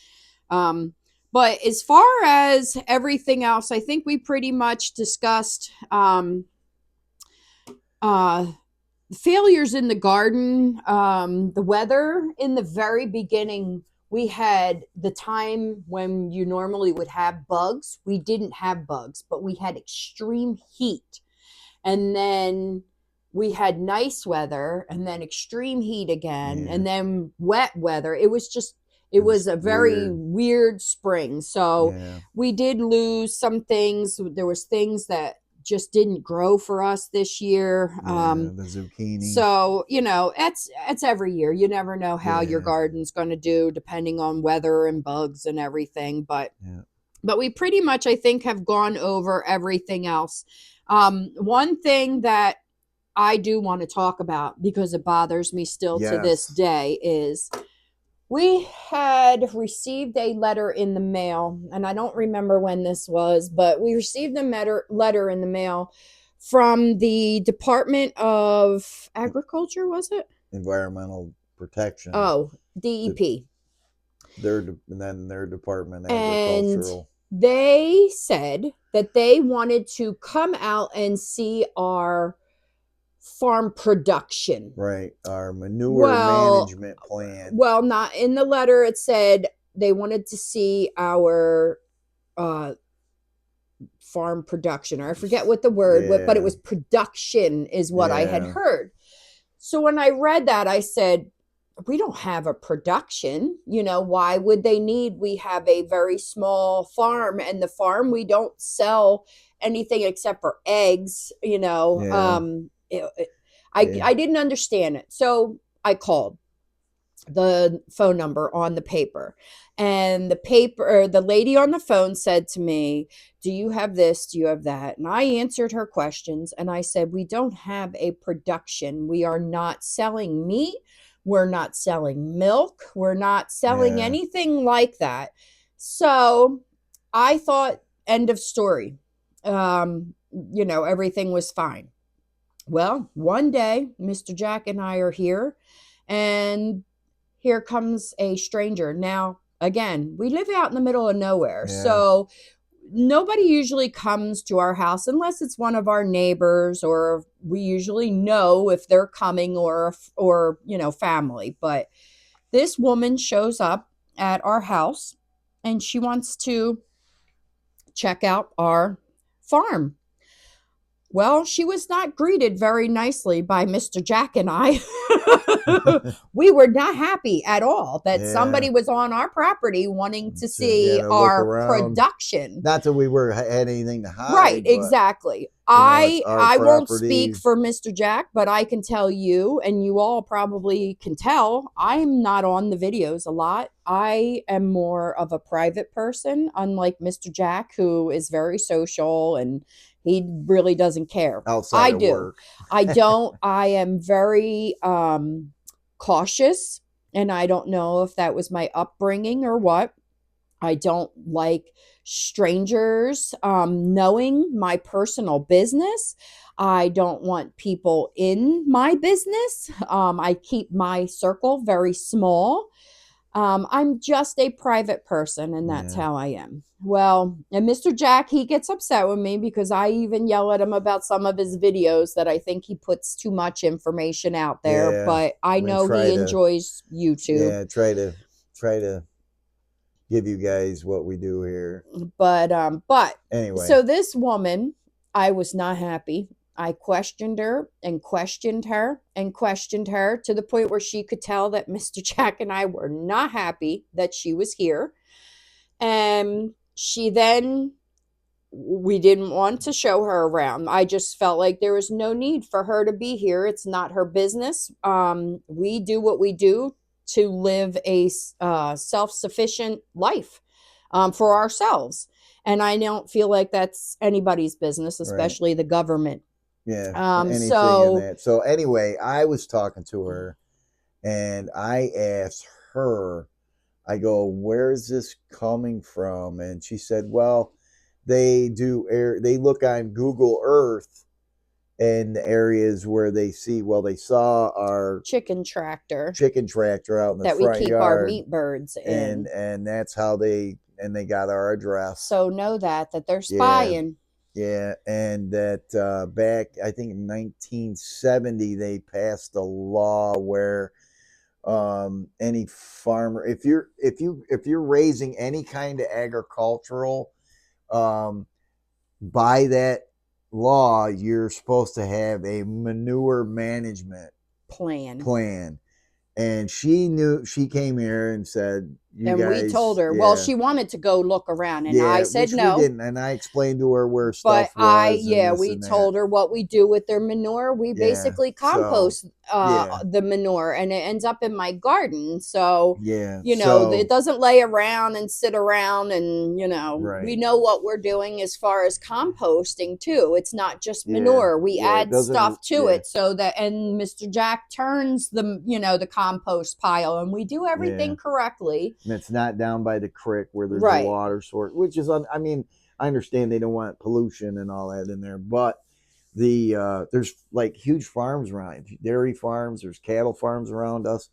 But as far as everything else, I think we pretty much discussed failures in the garden, the weather in the very beginning. We had the time when you normally would have bugs. We didn't have bugs, but we had extreme heat. And then we had nice weather and then extreme heat again Yeah. and then wet weather. It was a very weird spring. So Yeah. we did lose some things. There was things that just didn't grow for us this year. The zucchini. So, it's every year. You never know how your Yeah. garden's going to do depending on weather and bugs and everything. But Yeah. but we pretty much, I think, have gone over everything else. One thing that I do want to talk about, because it bothers me still to this Yes. day, is we had received a letter in the mail, and I don't remember when this was, but we received a letter in the mail from the Department of Agriculture, was it? Environmental protection. Oh, DEP. And then their department, And agricultural. they said that they wanted to come out and see our farm production. Right. Our manure management plan. Well, not in the letter. It said they wanted to see our farm production, or I forget what the word, but it was production is what I had heard. So when I read that, I said, we don't have a production. Why would they need? We have a very small farm, and the farm, we don't sell anything except for eggs. I didn't understand it. So I called the phone number on the paper, and the lady on the phone said to me, do you have this? Do you have that? And I answered her questions, and I said, we don't have a production. We are not selling meat. We're not selling milk. We're not selling anything like that. So I thought, end of story. Everything was fine. Well, one day, Mr. Jack and I are here, and here comes a stranger. Now, again, we live out in the middle of nowhere. Yeah. So nobody usually comes to our house unless it's one of our neighbors, or we usually know if they're coming, or family. But this woman shows up at our house, and she wants to check out our farm. Well, she was not greeted very nicely by Mr. Jack and I. We were not happy at all that somebody was on our property wanting to see our production. Not that we had anything to hide. Right, exactly. I won't speak for Mr. Jack, but I can tell you, and you all probably can tell, I'm not on the videos a lot. I am more of a private person, unlike Mr. Jack, who is very social and he really doesn't care. Outside of work. I don't. I am very cautious, and I don't know if that was my upbringing or what. I don't like strangers knowing my personal business. I don't want people in my business. I keep my circle very small. I'm just a private person, and that's how I am. Well, and Mr. Jack, he gets upset with me because I even yell at him about some of his videos that I think he puts too much information out there. But I know he enjoys YouTube. Yeah, try to give you guys what we do here. But anyway, so this woman, I was not happy. I questioned her and questioned her and questioned her to the point where she could tell that Mr. Jack and I were not happy that she was here. And she then, we didn't want to show her around. I just felt like there was no need for her to be here. It's not her business. We do what we do to live a self-sufficient life for ourselves. And I don't feel like that's anybody's business, especially the government. Yeah, anything So in that. So anyway, I was talking to her, and I asked her, I go, "Where's this coming from?" And she said, "Well, they do air. They look on Google Earth in the areas where they see. Well, they saw our chicken tractor chicken tractor out in the that we front keep yard, our meat birds in. and that's how they got our address. So know that they're spying. Yeah, and that back, I think in 1970, they passed a law where any farmer, if you're raising any kind of agricultural, by that law, you're supposed to have a manure management plan. And she came here and said, "You guys." We told her, well, she wanted to go look around, and I said no. We didn't, and I explained to her where stuff was. We told her what we do with their manure. We basically compost the manure, and it ends up in my garden. So it doesn't lay around and sit around, and we know what we're doing as far as composting too. It's not just manure. We add stuff to it so that, and Mr. Jack turns the compost pile, and we do everything correctly. And it's not down by the creek where there's a water source, which is I understand they don't want pollution and all that in there, but there's like huge farms around, dairy farms, there's cattle farms around us,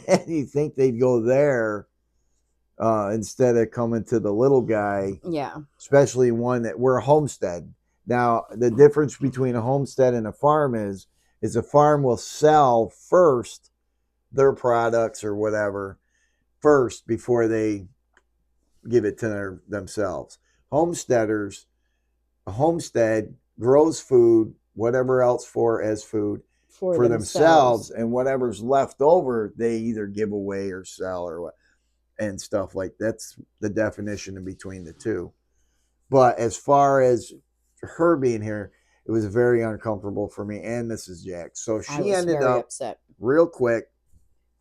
and you think they'd go there instead of coming to the little guy. Yeah. Especially one that we're a homestead. Now, the difference between a homestead and a farm is a farm will sell first their products or whatever first before they give it to themselves. A homestead grows food, whatever else as food for themselves, and whatever's left over they either give away or sell or what and stuff like that's the definition in between the two. But as far as her being here, it was very uncomfortable for me and Mrs. Jack. So she ended up upset real quick.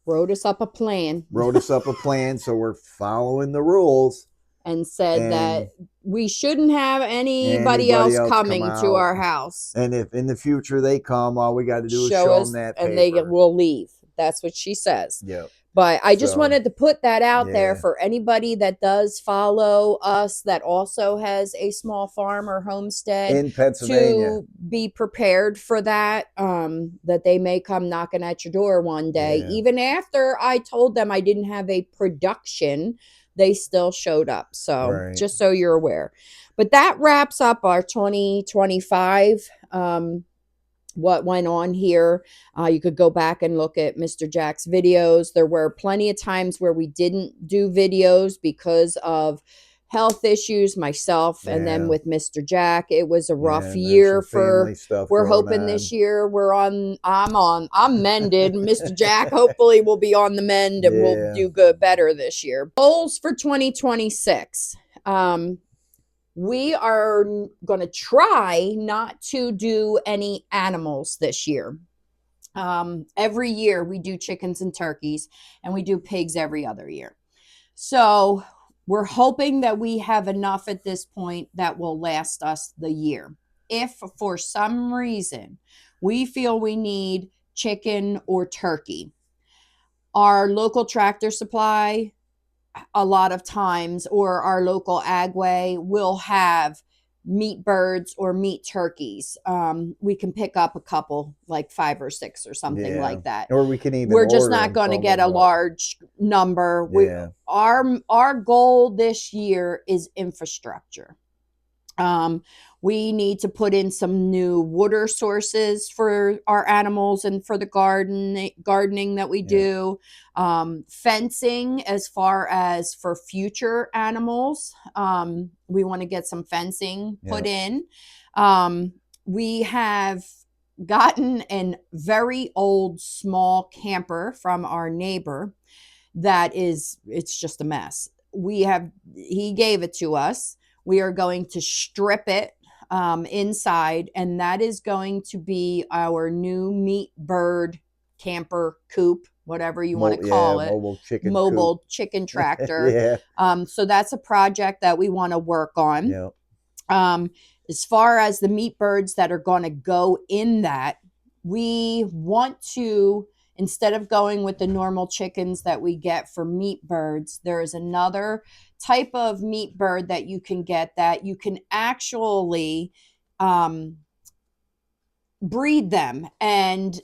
Wrote us up a plan. So we're following the rules. And said that we shouldn't have anybody else coming to our house. And if in the future they come, all we got to do is show them that paper. And they will leave. That's what she says. Yep. But I just wanted to put that out there for anybody that does follow us that also has a small farm or homestead in Pennsylvania to be prepared for that, that they may come knocking at your door one day. Yeah. Even after I told them I didn't have a production, they still showed up. So just so you're aware. But that wraps up our 2025. What went on here. You could go back and look at Mr. Jack's videos. There were plenty of times where we didn't do videos because of health issues, myself, and then with Mr. Jack, it was a rough year for, we're hoping this year I'm mended. Mr. Jack hopefully will be on the mend and we'll do better this year. Goals for 2026. We are going to try not to do any animals this year. Every year we do chickens and turkeys, and we do pigs every other year. So we're hoping that we have enough at this point that will last us the year. If for some reason we feel we need chicken or turkey, our local Tractor Supply, a lot of times, or our local Agway will have meat birds or meat turkeys. We can pick up a couple, like 5 or 6 or something like that. Or we can even we're just not going to get a large number. Our goal this year is infrastructure. We need to put in some new water sources for our animals and for the gardening that we do. Fencing as far as for future animals. We want to get some fencing put in. we have gotten a very old small camper from our neighbor it's just a mess. He gave it to us. We are going to strip it inside, and that is going to be our new meat bird camper coop, whatever you want to call it. Mobile chicken tractor. Yeah. So that's a project that we want to work on. Yeah. As far as the meat birds that are going to go in that, we want to, instead of going with the normal chickens that we get for meat birds, there is another type of meat bird that you can get that you can actually breed them and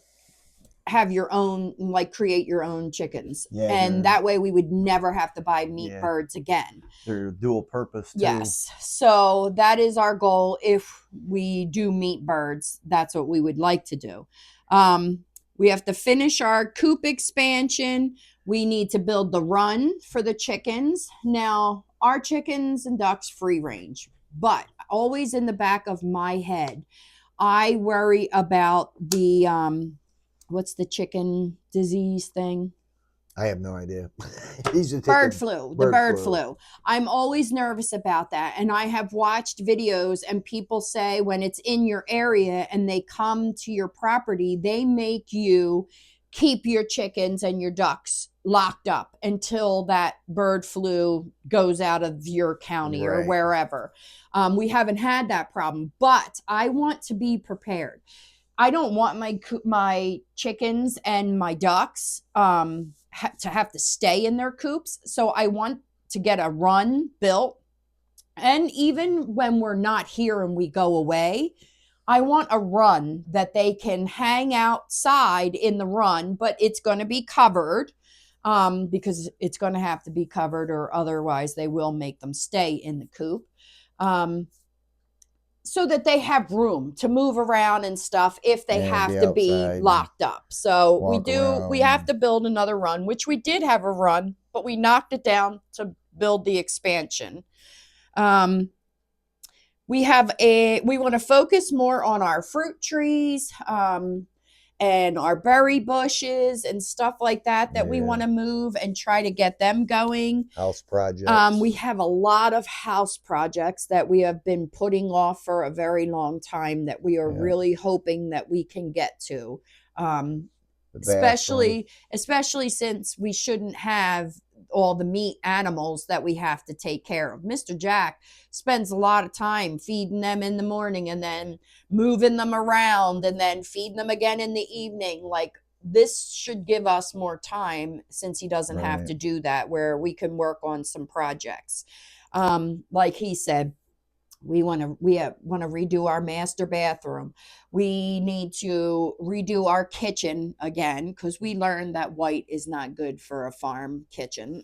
have your own, like create your own chickens. Yeah, and that way we would never have to buy meat Yeah. birds again. They're dual purpose too. Yes. So that is our goal. If we do meat birds, that's what we would like to do. We have to finish our coop expansion. We need to build the run for the chickens. Now, our chickens and ducks free range, but always in the back of my head, I worry about the what's the chicken disease thing? I have no idea. These are Bird flu, the bird flu. I'm always nervous about that. And I have watched videos, and people say when it's in your area and they come to your property, they make you keep your chickens and your ducks locked up until that bird flu goes out of your county or Right. wherever. We haven't had that problem, but I want to be prepared. I don't want my chickens and my ducks to have to stay in their coops. So I want to get a run built. And even when we're not here and we go away, I want a run that they can hang outside in the run, but it's going to be covered because it's going to have to be covered, or otherwise they will make them stay in the coop. So that they have room to move around and stuff if they have to be locked up. So we have to build another run, which we did have a run, but we knocked it down to build the expansion. We want to focus more on our fruit trees and our berry bushes and stuff like that we want to move and try to get them going. House projects. We have a lot of house projects that we have been putting off for a very long time that we are really hoping that we can get to. Especially since we shouldn't have all the meat animals that we have to take care of. Mr. Jack spends a lot of time feeding them in the morning and then moving them around and then feeding them again in the evening. Like, this should give us more time, since he doesn't have to do that, where we can work on some projects. Like he said, we want to redo our master bathroom. We need to redo our kitchen again, because we learned that white is not good for a farm kitchen.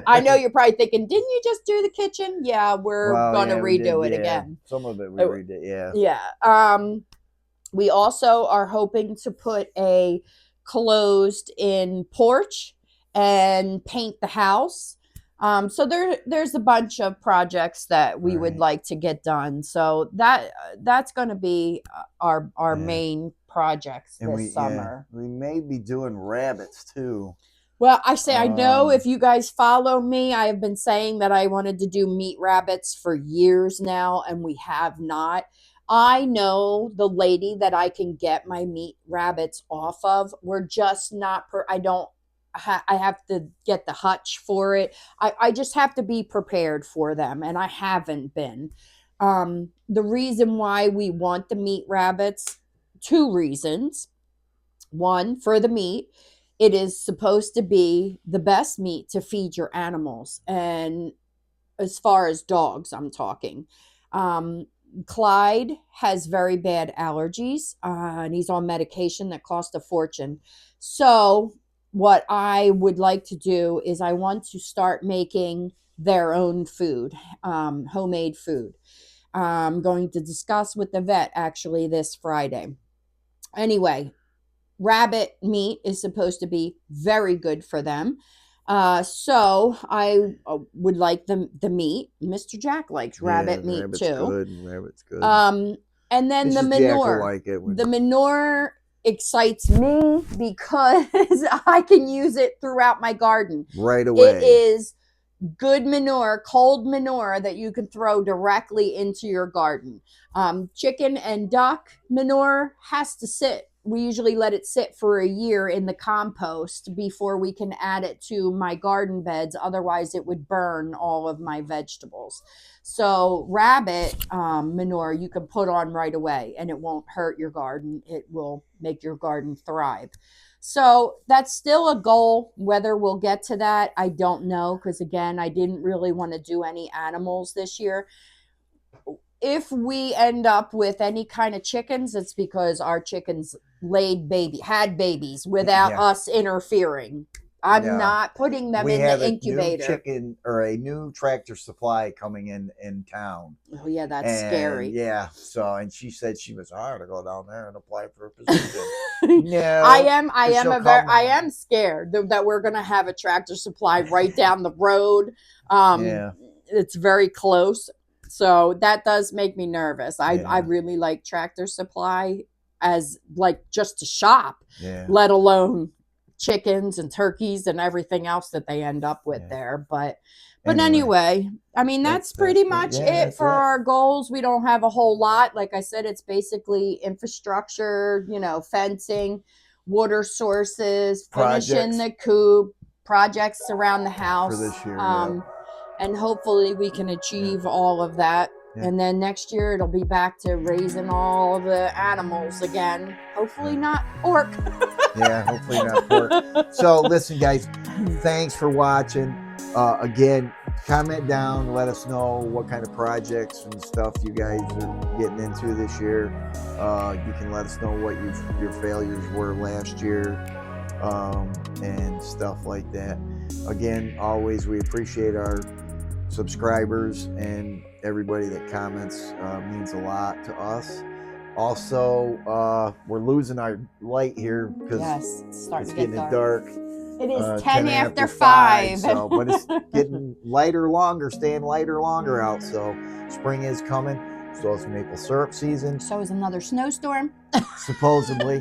I know you're probably thinking, didn't you just do the kitchen? Yeah, we're going to redo it again. Some of it we redid, yeah. Yeah. We also are hoping to put a closed-in porch and paint the house. So there's a bunch of projects that we would like to get done. So that's going to be our main projects this summer. We may be doing rabbits too. Well, I know if you guys follow me, I have been saying that I wanted to do meat rabbits for years now, and we have not. I know the lady that I can get my meat rabbits off of. We're just not I have to get the hutch for it. I just have to be prepared for them, and I haven't been. The reason why we want the meat rabbits, 2 reasons. One, for the meat. It is supposed to be the best meat to feed your animals. And as far as dogs, I'm talking. Clyde has very bad allergies, and he's on medication that costs a fortune. So what I would like to do is I want to start making their own food, homemade food. I'm going to discuss with the vet actually this Friday. Anyway, rabbit meat is supposed to be very good for them. So I would like the meat. Mr. Jack likes rabbit meat rabbit's too. Good. Rabbit's good. And then the Mrs. Jack will manure. like it. The manure excites me because I can use it throughout my garden. Right away. It is good manure, cold manure that you can throw directly into your garden. Chicken and duck manure has to sit. We usually let it sit for a year in the compost before we can add it to my garden beds. Otherwise, it would burn all of my vegetables. So rabbit manure you can put on right away and it won't hurt your garden. It will make your garden thrive. So that's still a goal. Whether we'll get to that, I don't know. Because again, I didn't really want to do any animals this year. If we end up with any kind of chickens, it's because our chickens had babies without us interfering. I'm not putting them in the incubator. New chicken or a new Tractor Supply coming in town. Oh yeah, that's scary. Yeah. So, and she said she was hard to go down there and apply for a position. No, I am scared that we're gonna have a Tractor Supply right down the road. It's very close, so that does make me nervous. I really like Tractor Supply as like just to shop, let alone chickens and turkeys and everything else that they end up with there. But anyway, I mean, that's pretty much it for our goals. We don't have a whole lot. Like I said, it's basically infrastructure, fencing, water sources, finishing the coop, projects around the house. For this year, and hopefully we can achieve all of that. And then next year it'll be back to raising all the animals again. Hopefully not pork. Hopefully not pork. So listen, guys, thanks for watching. Again, comment down, let us know what kind of projects and stuff you guys are getting into this year. You can let us know what your failures were last year, and stuff like that. Again, always we appreciate our subscribers and everybody that comments. Means a lot to us. Also, we're losing our light here because it's getting dark. It is 10 after 5. So, but it's getting lighter longer, staying lighter longer out. So spring is coming. So it's maple syrup season. So is another snowstorm. Supposedly.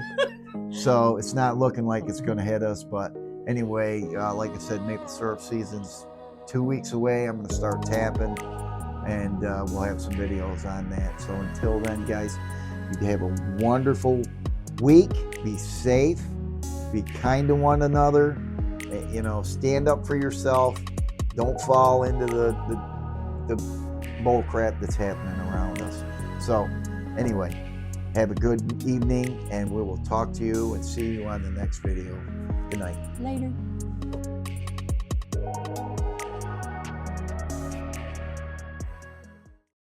So it's not looking like it's going to hit us. But anyway, like I said, maple syrup season's 2 weeks away. I'm going to start tapping. And we'll have some videos on that. So until then, guys, you have a wonderful week. Be safe. Be kind to one another. Stand up for yourself. Don't fall into the bull crap that's happening around us. So anyway, have a good evening, and we will talk to you and see you on the next video. Good night. Later.